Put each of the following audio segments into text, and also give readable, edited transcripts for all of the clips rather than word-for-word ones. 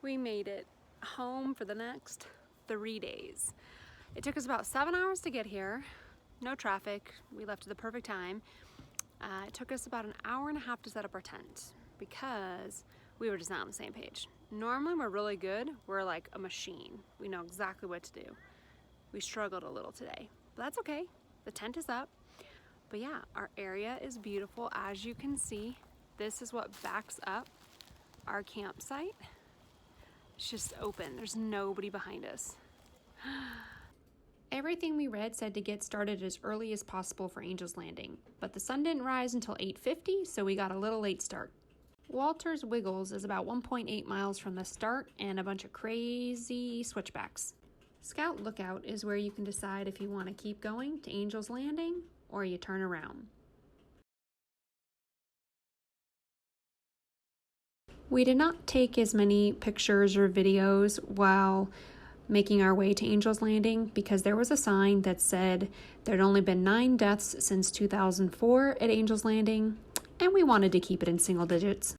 We made it home for the next 3 days. It took us about 7 hours to get here. No traffic. We left at the perfect time. It took us about an hour and a half to set up our tent because we were just not on the same page. Normally we're really good. We're like a machine. We know exactly what to do. We struggled a little today, but that's okay. The tent is up. But yeah, our area is beautiful. As you can see, this is what backs up our campsite. It's just open. There's nobody behind us. Everything we read said to get started as early as possible for Angel's Landing, but the sun didn't rise until 8:50, so we got a little late start. Walters Wiggles is about 1.8 miles from the start and a bunch of crazy switchbacks. Scout Lookout is where you can decide if you want to keep going to Angel's Landing or you turn around. We did not take as many pictures or videos while making our way to Angel's Landing because there was a sign that said there'd only been 9 deaths since 2004 at Angel's Landing, and we wanted to keep it in single digits.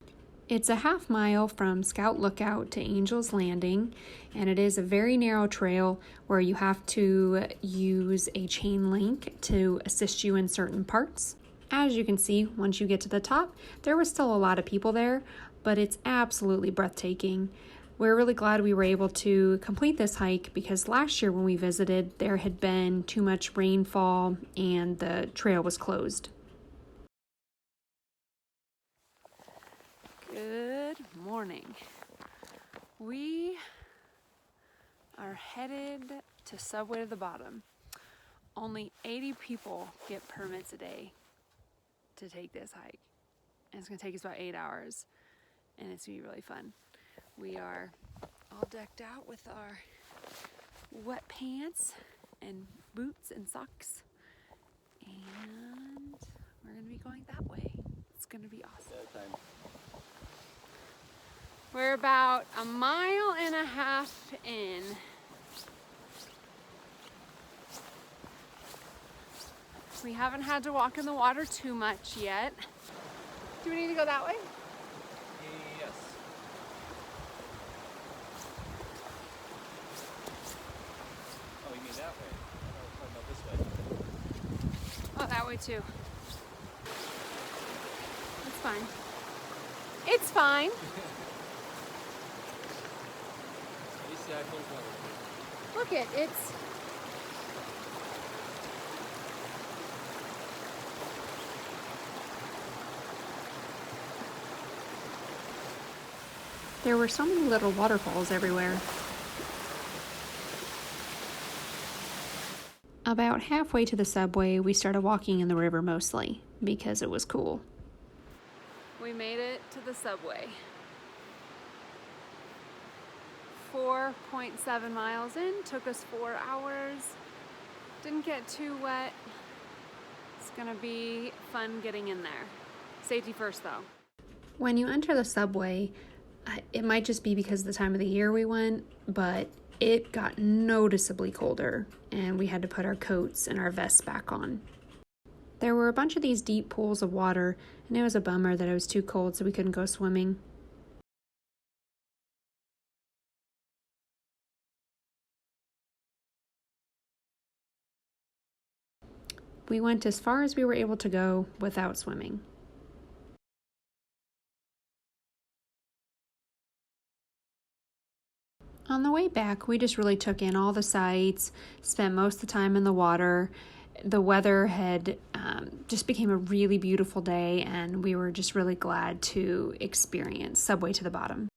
It's a half mile from Scout Lookout to Angel's Landing, and it is a very narrow trail where you have to use a chain link to assist you in certain parts. As you can see, once you get to the top, there was still a lot of people there, but it's absolutely breathtaking. We're really glad we were able to complete this hike because last year when we visited, there had been too much rainfall and the trail was closed. Good morning. We are headed to Subway to the Bottom. Only 80 people get permits a day to take this hike. And it's gonna take us about 8 hours and it's gonna be really fun. We are all decked out with our wet pants and boots and socks. And we're gonna be going that way. It's gonna be awesome. We're about 1.5 miles in. We haven't had to walk in the water too much yet. Do we need to go that way? Yes. Oh, you mean that way? I thought we were talking about this way. Oh, that way too. It's fine. It's fine. Look it, it's... There were so many little waterfalls everywhere. About halfway to the subway, we started walking in the river mostly, because it was cool. We made it to the subway. 4.7 miles in, took us 4 hours. Didn't get too wet. It's gonna be fun getting in there. Safety first though. When you enter the subway, it might just be because of the time of the year we went, but it got noticeably colder and we had to put our coats and our vests back on. There were a bunch of these deep pools of water and it was a bummer that it was too cold so we couldn't go swimming. We went as far as we were able to go without swimming. On the way back, we just really took in all the sights, spent most of the time in the water. The weather had just became a really beautiful day, and we were just really glad to experience Subway to the Bottom.